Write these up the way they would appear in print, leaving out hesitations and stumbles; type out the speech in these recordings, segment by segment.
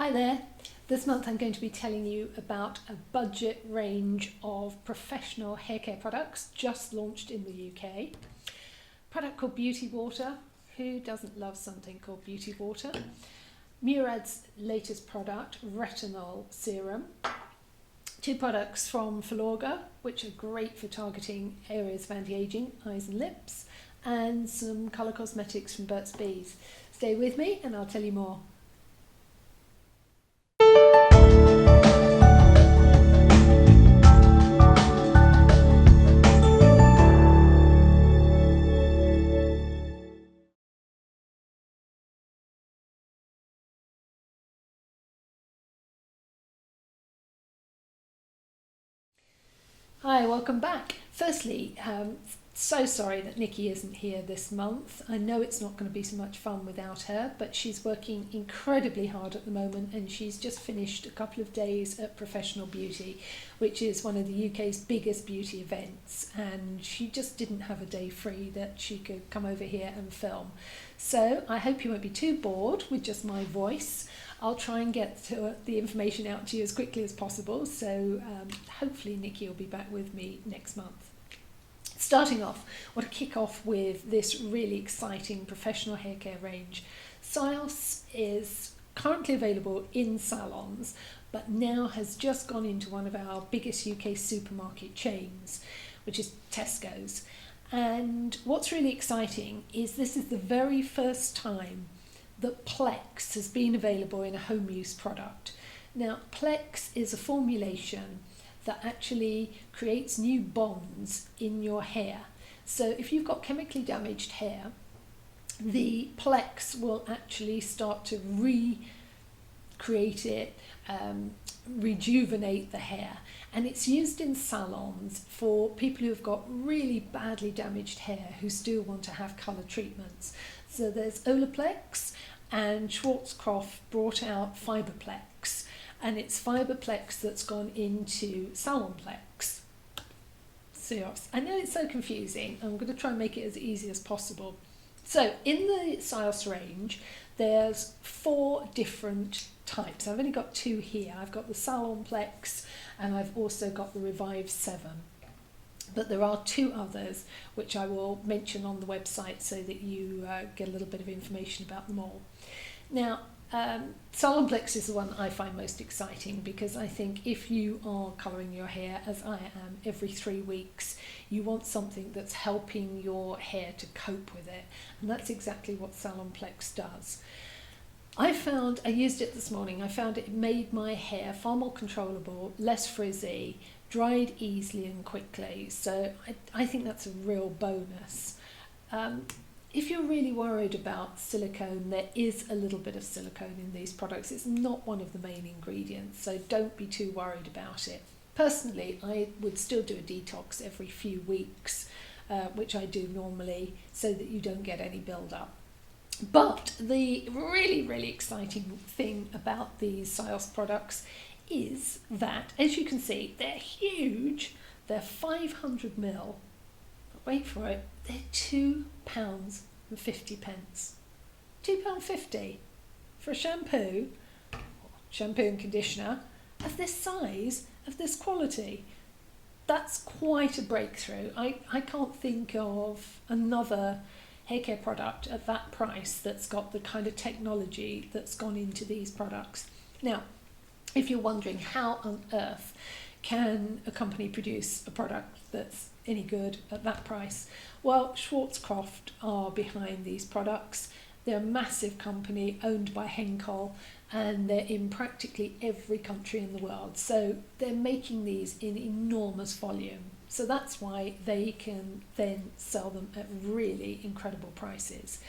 Hi there. This month I'm going to be telling you about a budget range of professional hair care products just launched in the UK. A product called Beauty Water. Who doesn't love something called Beauty Water? Murad's latest product, Retinol Serum. Two products from Filorga, which are great for targeting areas of anti-aging, eyes and lips, and some colour cosmetics from Burt's Bees. Stay with me and I'll tell you more. Hi, welcome back. Firstly, so sorry that Nikki isn't here this month. I know it's not going to be so much fun without her, but she's working incredibly hard at the moment and she's just finished a couple of days at Professional Beauty, which is one of the UK's biggest beauty events, and she just didn't have a day free that she could come over here and film. So I hope you won't be too bored with just my voice. I'll try and get the information out to you as quickly as possible, so hopefully Nikki will be back with me next month. Starting off, I want to kick off with this really exciting professional hair care range. Syoss is currently available in salons, but now has just gone into one of our biggest UK supermarket chains, which is Tesco's. And what's really exciting is this is the very first time that Plex has been available in a home use product. Now, Plex is a formulation that actually creates new bonds in your hair. So if you've got chemically damaged hair, the Plex will actually start to recreate it, rejuvenate the hair. And it's used in salons for people who've got really badly damaged hair who still want to have colour treatments. So there's Olaplex, and Schwarzkopf brought out Fiberplex, and it's Fiberplex that's gone into Salon Plex. Syoss. I know it's so confusing. I'm going to try and make it as easy as possible. So in the Syoss range, there's 4 different types. I've only got 2 here. I've got the Salon Plex and I've also got the Revive 7. But there are 2 others which I will mention on the website so that you get a little bit of information about them all. Now, Salon Plex is the one I find most exciting because I think if you are colouring your hair, as I am, every 3 weeks, you want something that's helping your hair to cope with it. And that's exactly what Salon Plex does. I used it this morning, I found it made my hair far more controllable, less frizzy, dried easily and quickly, so I think that's a real bonus. If you're really worried about silicone, there is a little bit of silicone in these products. It's not one of the main ingredients, so don't be too worried about it. Personally, I would still do a detox every few weeks, which I do normally, so that you don't get any build-up. But the really exciting thing about these Syoss products is that, as you can see, they're huge. They're 500 ml. But wait for it, they're £2.50. £2.50 for a shampoo and conditioner of this size, of this quality. That's quite a breakthrough. I can't think of another hair care product at that price that's got the kind of technology that's gone into these products. Now, if you're wondering how on earth can a company produce a product that's any good at that price, well, Schwarzkopf are behind these products. They're a massive company owned by Henkel and they're in practically every country in the world. So they're making these in enormous volume. So that's why they can then sell them at really incredible prices.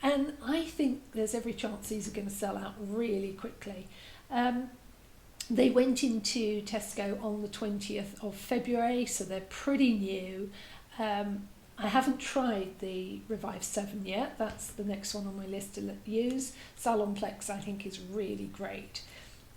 And I think there's every chance these are going to sell out really quickly. They went into Tesco on the 20th of February, so they're pretty new. I haven't tried the Revive 7 yet. That's the next one on my list to use. Salon Plex, I think, is really great.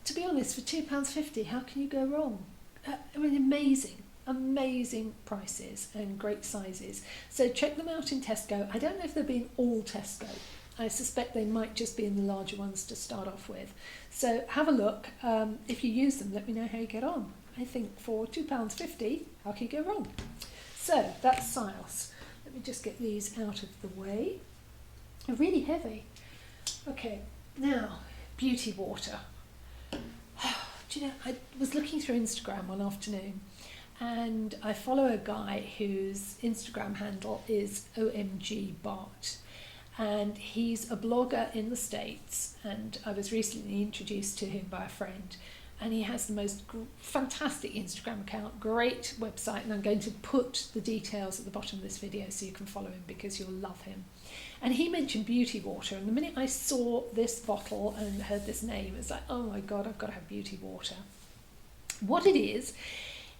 To be honest, for £2.50, how can you go wrong? I mean, amazing prices and great sizes. So check them out in Tesco. I don't know if they'll be in all Tesco, I suspect they might just be in the larger ones to start off with. So have a look. If you use them, let me know how you get on. I think for £2.50, how can you go wrong? So that's Syoss. Let me just get these out of the way. They're really heavy. Okay, now beauty water. Do you know, I was looking through Instagram one afternoon, and I follow a guy whose Instagram handle is OMGBart, and he's a blogger in the States, and I was recently introduced to him by a friend, and he has the most fantastic Instagram account, great website, and I'm going to put the details at the bottom of this video so you can follow him because you'll love him. And he mentioned beauty water, and the minute I saw this bottle and heard this name, it's like, oh my God, I've got to have beauty water. What it is,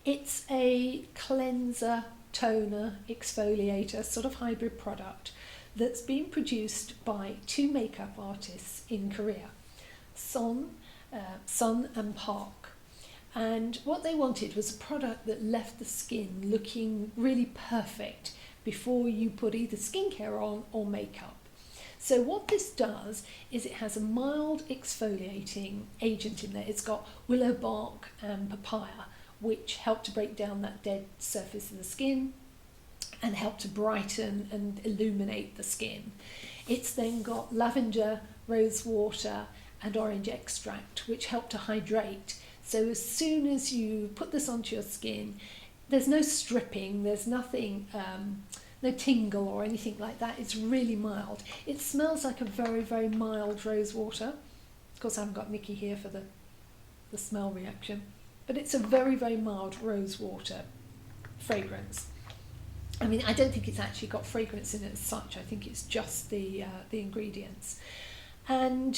it's a cleanser, toner, exfoliator, sort of hybrid product that's been produced by two makeup artists in Korea, Sun and Park. And what they wanted was a product that left the skin looking really perfect before you put either skincare on or makeup. So what this does is it has a mild exfoliating agent in there. It's got willow bark and papaya, which help to break down that dead surface of the skin and help to brighten and illuminate the skin. It's then got lavender, rose water and orange extract, which help to hydrate. So as soon as you put this onto your skin, there's no stripping, there's nothing, no tingle or anything like that. It's really mild. It smells like a very, very mild rose water. Of course, I haven't got Nikki here for the smell reaction, but it's a very, very mild rose water fragrance. I mean, I don't think it's actually got fragrance in it as such. I think it's just the ingredients. And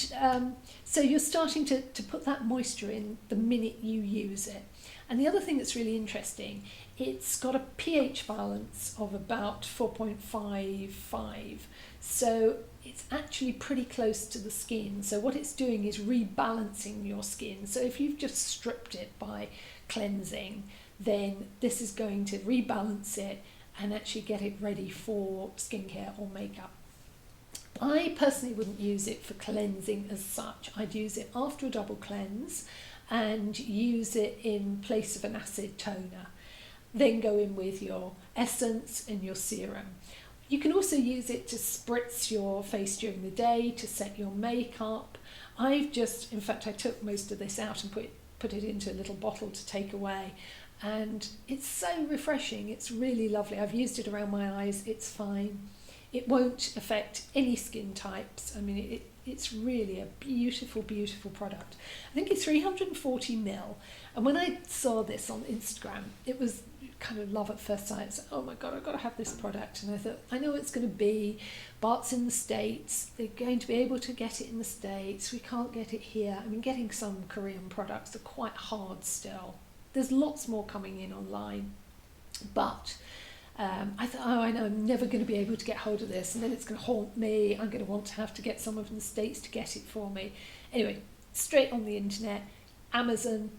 so you're starting to put that moisture in the minute you use it. And the other thing that's really interesting, it's got a pH balance of about 4.55. So it's actually pretty close to the skin. So what it's doing is rebalancing your skin. So if you've just stripped it by cleansing, then this is going to rebalance it and actually get it ready for skincare or makeup. I personally wouldn't use it for cleansing as such. I'd use it after a double cleanse and use it in place of an acid toner. Then go in with your essence and your serum. You can also use it to spritz your face during the day, to set your makeup. In fact, I took most of this out and put it into a little bottle to take away. And it's so refreshing. It's really lovely. I've used it around my eyes. It's fine. It won't affect any skin types. I mean, it's really a beautiful, beautiful product. I think it's 340 ml. And when I saw this on Instagram, it was kind of love at first sight. It's like, oh my God, I've got to have this product. And I thought, I know it's going to be. Bart's in the States. They're going to be able to get it in the States. We can't get it here. I mean, getting some Korean products are quite hard still. There's lots more coming in online. But I thought, oh, I know, I'm never going to be able to get hold of this, and then it's going to haunt me. I'm going to have to get someone from the States to get it for me. Anyway, straight on the internet, Amazon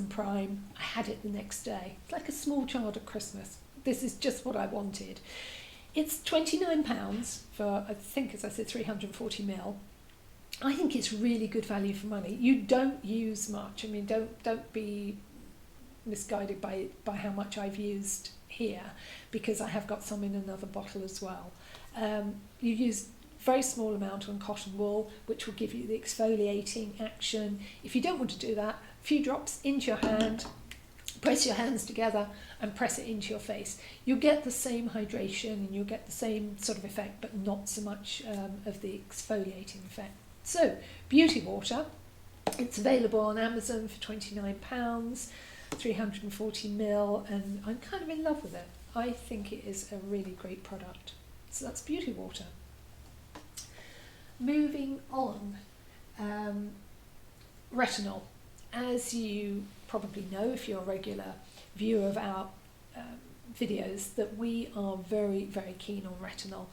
Prime. I had it the next day. It's like a small child at Christmas. This is just what I wanted. It's £29 for, I think, as I said, 340 ml. I think it's really good value for money. You don't use much. I mean, don't be misguided by how much I've used here, because I have got some in another bottle as well. You use very small amount on cotton wool, which will give you the exfoliating action. If you don't want to do that, a few drops into your hand, press your hands together and press it into your face. You'll get the same hydration and you'll get the same sort of effect, but not so much of the exfoliating effect. So, beauty water, it's available on Amazon for £29, 340 ml, and I'm kind of in love with it. I think it is a really great product. So that's beauty water. Moving on, retinol. As you probably know, if you're a regular viewer of our videos, that we are very, very keen on retinol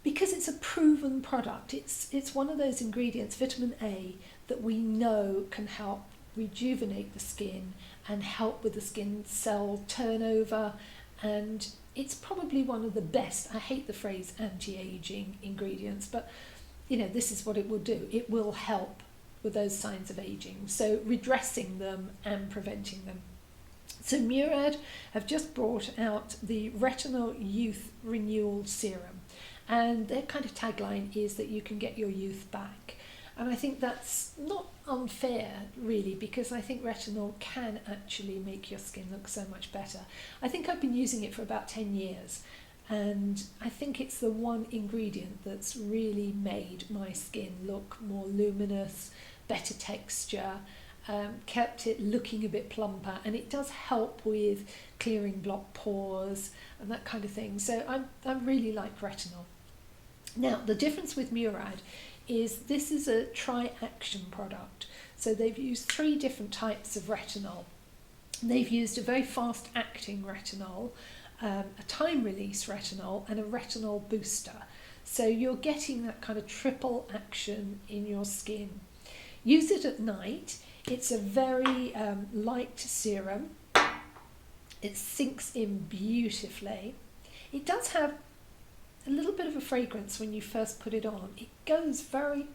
because it's a proven product. It's one of those ingredients, vitamin A, that we know can help rejuvenate the skin and help with the skin cell turnover, and it's probably one of the best, I hate the phrase anti-aging ingredients, but this is what it will do. It will help with those signs of aging, so redressing them and preventing them. So Murad have just brought out the Retinol Youth Renewal Serum, and their kind of tagline is that you can get your youth back. And I think that's not unfair, really, because I think retinol can actually make your skin look so much better. I think I've been using it for about 10 years, and I think it's the one ingredient that's really made my skin look more luminous, better texture, kept it looking a bit plumper, and it does help with clearing blocked pores and that kind of thing. So I really like retinol. Now, the difference with Murad is this is a tri-action product. So they've used 3 different types of retinol. They've used a very fast-acting retinol, a time-release retinol, and a retinol booster. So you're getting that kind of triple action in your skin. Use it at night. It's a very light serum. It sinks in beautifully. It does have a little bit of a fragrance when you first put it on. It goes very,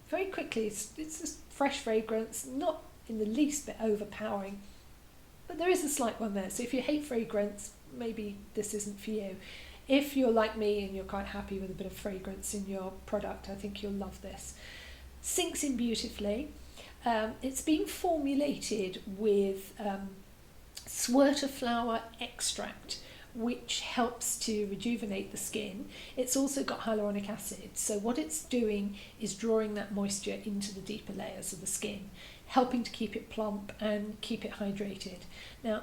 very quickly. It's a fresh fragrance, not in the least bit overpowering, but there is a slight one there. So if you hate fragrance, maybe this isn't for you. If you're like me and you're quite happy with a bit of fragrance in your product, I think you'll love this. Sinks in beautifully. It's been formulated with Swirterflower extract, which helps to rejuvenate the skin. It's also got hyaluronic acid, so what it's doing is drawing that moisture into the deeper layers of the skin, helping to keep it plump and keep it hydrated. Now,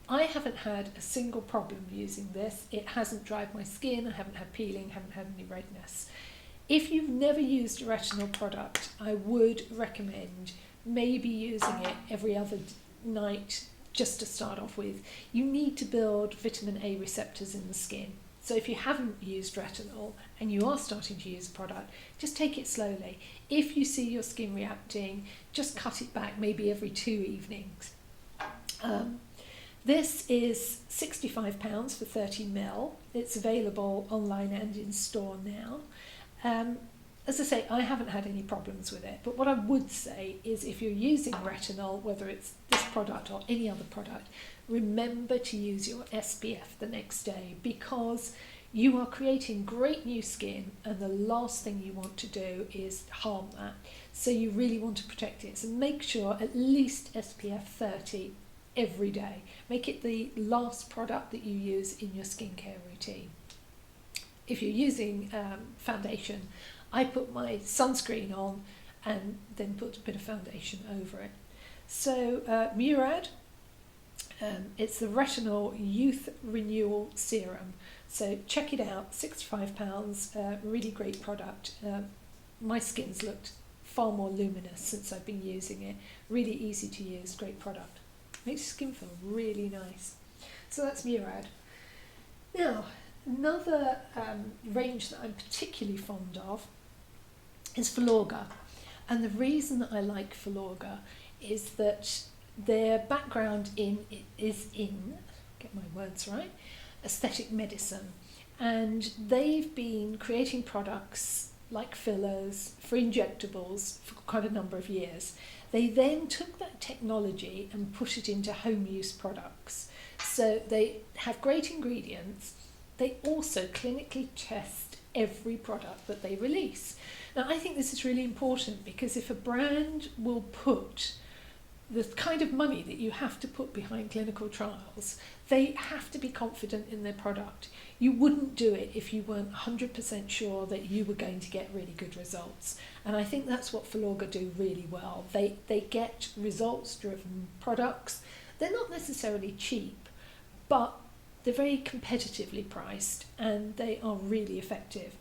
I haven't had a single problem using this. It hasn't dried my skin, I haven't had peeling, haven't had any redness. If you've never used a retinol product, I would recommend maybe using it every other night, just to start off with. You need to build vitamin A receptors in the skin. So if you haven't used retinol and you are starting to use a product, just take it slowly. If you see your skin reacting, just cut it back, maybe every 2 evenings. This is £65 for 30ml. It's available online and in store now. As I say, I haven't had any problems with it, but what I would say is if you're using retinol, whether it's this product or any other product, remember to use your SPF the next day, because you are creating great new skin and the last thing you want to do is harm that. So you really want to protect it. So make sure at least SPF 30 every day. Make it the last product that you use in your skincare routine. If you're using foundation, I put my sunscreen on and then put a bit of foundation over it. So Murad, it's the Retinol Youth Renewal Serum. So check it out, £65, really great product. My skin's looked far more luminous since I've been using it. Really easy to use, great product. Makes your skin feel really nice. So that's Murad. Now, another range that I'm particularly fond of is Filorga, and the reason that I like Filorga is that their background is in, get my words right, aesthetic medicine, and they've been creating products like fillers for injectables for quite a number of years. They then took that technology and put it into home use products. So they have great ingredients. They also clinically test every product that they release. Now, I think this is really important, because if a brand will put the kind of money that you have to put behind clinical trials, they have to be confident in their product. You wouldn't do it if you weren't 100% sure that you were going to get really good results. And I think that's what Filorga do really well. They get results-driven products. They're not necessarily cheap, but they're very competitively priced and they are really effective.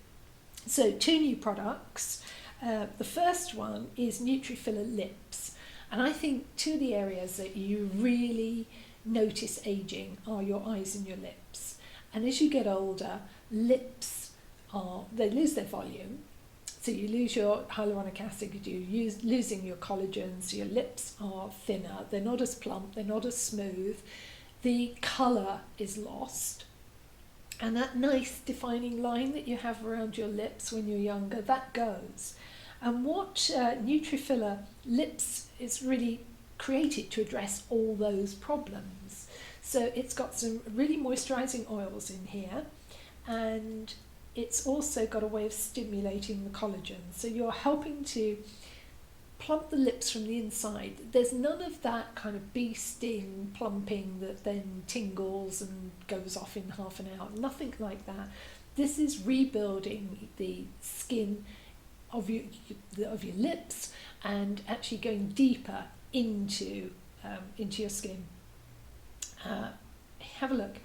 So 2 new products. The first one is Nutrifiller Lips. And I think 2 of the areas that you really notice aging are your eyes and your lips. And as you get older, lips they lose their volume. So you lose your hyaluronic acid, you're losing your collagen, so your lips are thinner, they're not as plump, they're not as smooth. The colour is lost. And that nice defining line that you have around your lips when you're younger, that goes. And what Nutrifilla Lips is really created to address all those problems. So it's got some really moisturising oils in here, and it's also got a way of stimulating the collagen. So you're helping to plump the lips from the inside. There's none of that kind of bee sting plumping that then tingles and goes off in half an hour. Nothing like that. This is rebuilding the skin of your lips and actually going deeper into your skin. Have a look.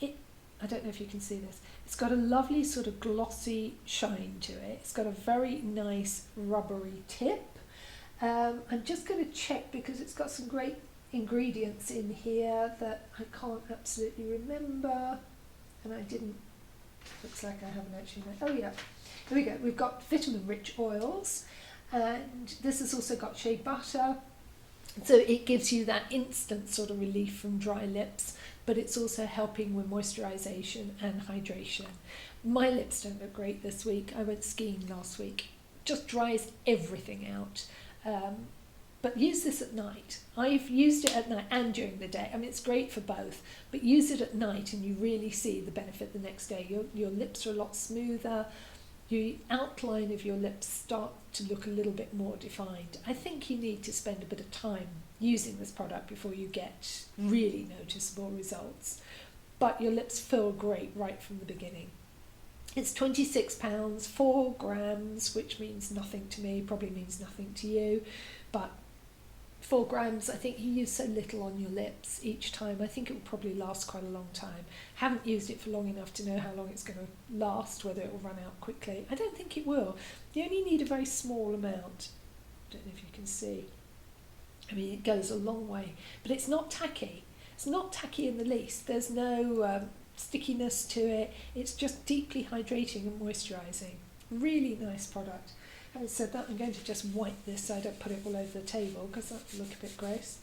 I don't know if you can see this. It's got a lovely sort of glossy shine to it. It's got a very nice rubbery tip. I'm just going to check because it's got some great ingredients in here that I can't absolutely remember, and I didn't. Looks like I haven't actually. Oh yeah, here we go. We've got vitamin-rich oils, and this has also got shea butter. So it gives you that instant sort of relief from dry lips, but it's also helping with moisturisation and hydration. My lips don't look great this week. I went skiing last week. Just dries everything out. But use this at night. I've used it at night and during the day. I mean, it's great for both, but use it at night and you really see the benefit the next day. Your lips are a lot smoother. The outline of your lips start to look a little bit more defined. I think you need to spend a bit of time using this product before you get really noticeable results. But your lips feel great right from the beginning. It's £26, 4 grams, which means nothing to me, probably means nothing to you, but 4 grams, I think you use so little on your lips each time. I think it will probably last quite a long time. Haven't used it for long enough to know how long it's going to last, whether it will run out quickly. I don't think it will. You only need a very small amount. I don't know if you can see. I mean, it goes a long way, but it's not tacky. It's not tacky in the least. There's no stickiness to it. It's just deeply hydrating and moisturising. Really nice product. Having said that, I'm going to just wipe this so I don't put it all over the table because that would look a bit gross.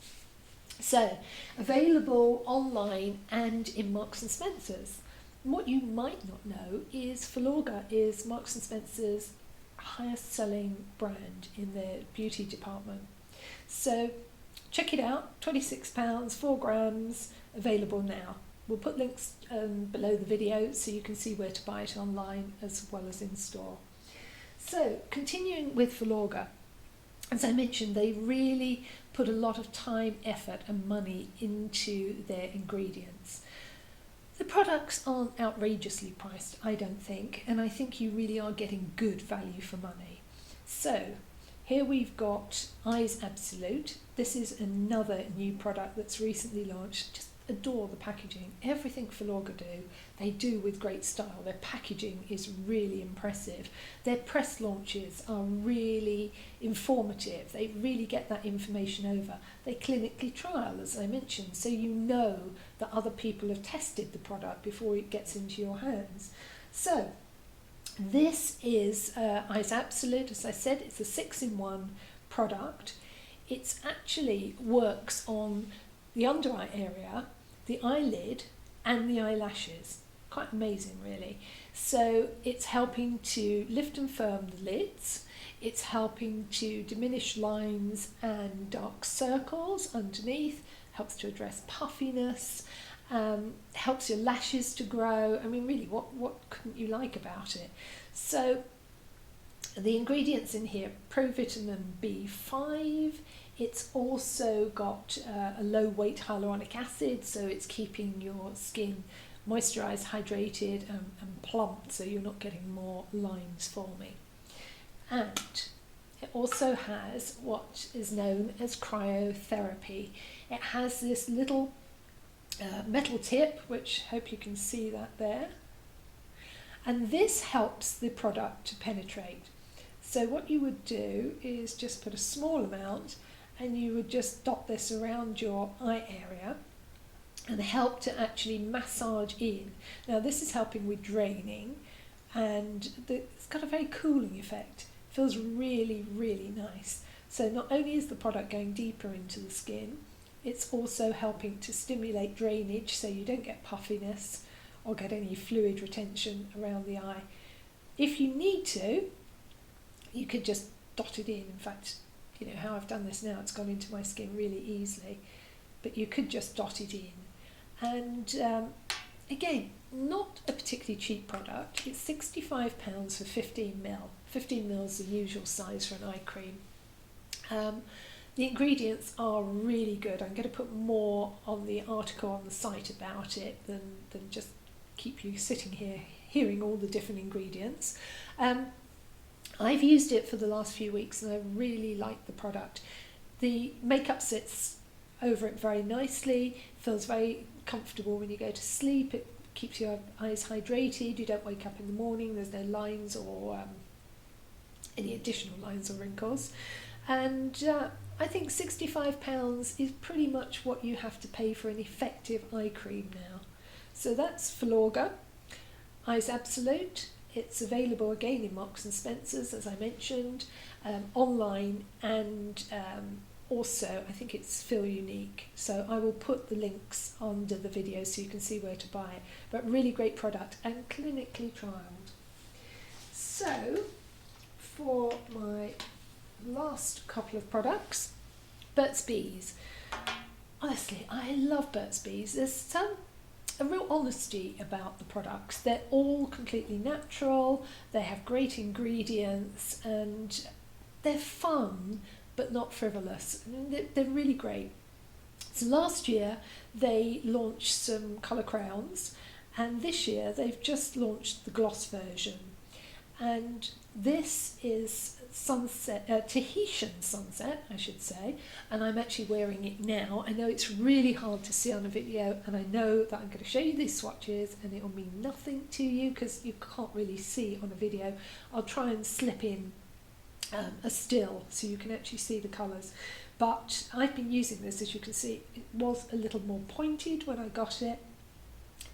So, available online and in Marks and Spencer's. What you might not know is Filorga is Marks and Spencer's highest selling brand in their beauty department. So check it out, £26, 4 grams, available now. We'll put links below the video so you can see where to buy it online as well as in store. So continuing with Filorga, as I mentioned, they really put a lot of time, effort and money into their ingredients. The products aren't outrageously priced, I don't think, and I think you really are getting good value for money. So here we've got Eyes Absolute. This is another new product that's recently launched. Just adore the packaging. Everything Filorga they do with great style. Their packaging is really impressive. Their press launches are really informative. They really get that information over. They clinically trial, as I mentioned, so you know that other people have tested the product before it gets into your hands. So this is Eyes Absolute. As I said, it's a 6-in-1 product. It actually works on the under eye area, the eyelid and the eyelashes. Quite amazing really. So it's helping to lift and firm the lids, it's helping to diminish lines and dark circles underneath, helps to address puffiness, helps your lashes to grow. I mean really, what couldn't you like about it? So the ingredients in here, provitamin B5, it's also got a low weight hyaluronic acid, so it's keeping your skin moisturised, hydrated and plumped, so you're not getting more lines forming. And it also has what is known as cryotherapy. It has this little metal tip, which I hope you can see that there, and this helps the product to penetrate. So what you would do is just put a small amount and you would just dot this around your eye area and help to actually massage in. Now this is helping with draining, and it's got a very cooling effect. It feels really, really nice. So not only is the product going deeper into the skin, it's also helping to stimulate drainage so you don't get puffiness or get any fluid retention around the eye. If you need to, you could just dot it in. In fact, you know how I've done this now, it's gone into my skin really easily, but you could just dot it in. And again, not a particularly cheap product. It's £65 for 15ml. 15ml is the usual size for an eye cream. The ingredients are really good. I'm going to put more on the article on the site about it than just keep you sitting here hearing all the different ingredients. I've used it for the last few weeks and I really like the product. The makeup sits over it very nicely, feels very comfortable when you go to sleep. It keeps your eyes hydrated, you don't wake up in the morning, there's no lines or any additional lines or wrinkles. And I think £65 is pretty much what you have to pay for an effective eye cream now. So that's Filorga Eyes Absolute. It's available again in Marks and Spencer's, as I mentioned, online, and also I think it's Feel Unique. So I will put the links under the video so you can see where to buy it. But really great product and clinically trialled. So for my last couple of products, Burt's Bees. Honestly, I love Burt's Bees. There's a real honesty about the products. They're all completely natural, they have great ingredients, and they're fun but not frivolous. They're really great. So last year they launched some colour crayons, and this year they've just launched the gloss version. And this is Tahitian Sunset, I should say, and I'm actually wearing it now. I know it's really hard to see on a video, and I know that I'm going to show you these swatches and it will mean nothing to you because you can't really see on a video. I'll try and slip in a still so you can actually see the colours. But I've been using this, as you can see. It was a little more pointed when I got it,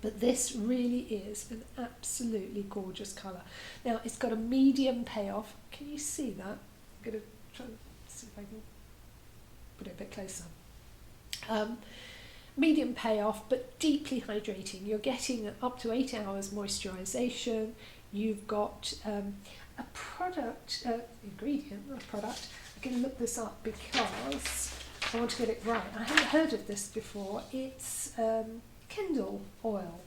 but this really is an absolutely gorgeous colour. Now it's got a medium payoff. Can you see that? I'm going to try and see if I can put it a bit closer. Medium payoff, but deeply hydrating. You're getting up to 8 hours moisturisation. You've got a product, ingredient, not a product. I'm going to look this up because I want to get it right. I haven't heard of this before. It's Kendall oil.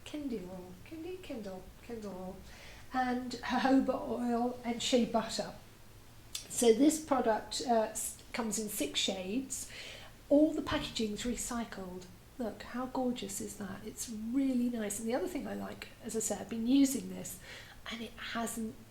Kendall oil. And jojoba oil and shea butter. So this product comes in 6 shades. All the packaging's recycled. Look, how gorgeous is that? It's really nice. And the other thing I like, as I said, I've been using this and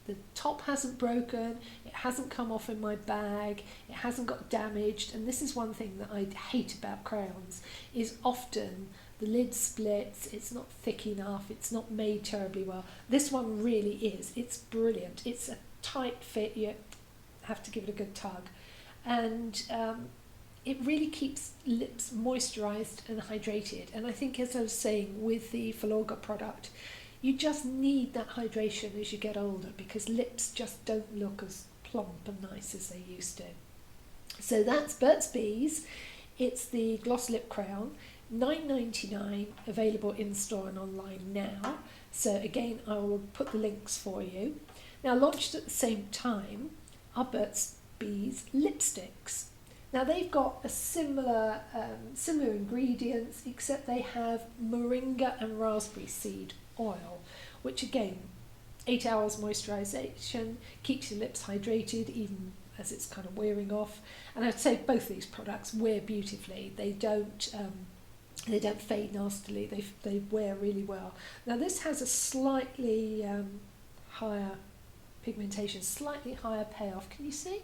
the top hasn't broken, it hasn't come off in my bag, it hasn't got damaged. And this is one thing that I hate about crayons, is often the lid splits, it's not thick enough, it's not made terribly well. This one really is. It's brilliant. It's a tight fit, you have to give it a good tug. And it really keeps lips moisturised and hydrated. And I think, as I was saying, with the Filorga product, you just need that hydration as you get older because lips just don't look as plump and nice as they used to. So that's Burt's Bees. It's the Gloss Lip Crayon, $9.99, available in store and online now. So again, I will put the links for you. Now, launched at the same time are Burt's Bees lipsticks. Now they've got a similar ingredients, except they have moringa and raspberry seed oil, which again, 8 hours moisturisation, keeps your lips hydrated even as it's kind of wearing off. And I'd say both these products wear beautifully. They don't fade nastily. They wear really well. Now this has a slightly higher pigmentation, slightly higher payoff. Can you see?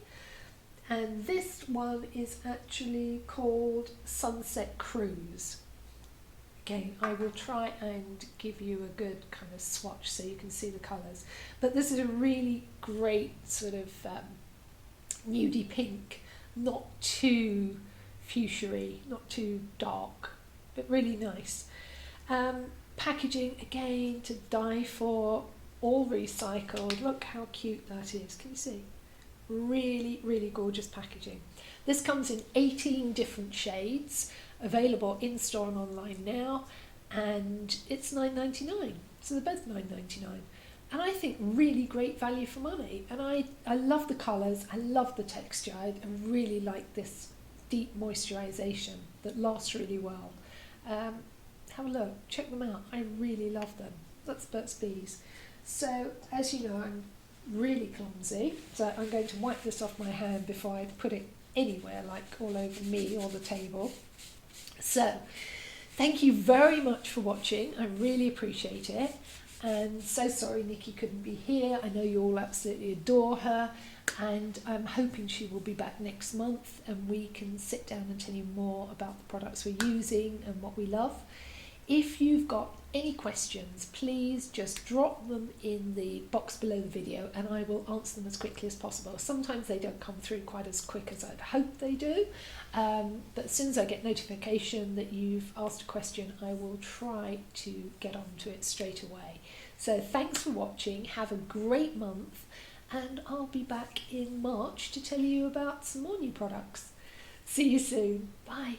And this one is actually called Sunset Cruise. Again, I will try and give you a good kind of swatch so you can see the colours. But this is a really great sort of nudie pink, not too fuchsia-y, not too dark, but really nice. Packaging, again, to die for, all recycled. Look how cute that is. Can you see? Really, really gorgeous packaging. This comes in 18 different shades, available in store and online now, and it's £9.99, so they're both £9.99. And I think really great value for money. And I love the colours, I love the texture, I really like this deep moisturisation that lasts really well. Have a look, check them out, I really love them. That's Burt's Bees. So as you know, I'm really clumsy, so I'm going to wipe this off my hand before I put it anywhere, like all over me or the table. So thank you very much for watching, I really appreciate it. And so sorry Nikki couldn't be here. I know you all absolutely adore her, and I'm hoping she will be back next month and we can sit down and tell you more about the products we're using and what we love. If you've got any questions, please just drop them in the box below the video and I will answer them as quickly as possible. Sometimes they don't come through quite as quick as I'd hope they do, but as soon as I get notification that you've asked a question, I will try to get on to it straight away. So thanks for watching, have a great month, and I'll be back in March to tell you about some more new products. See you soon, bye.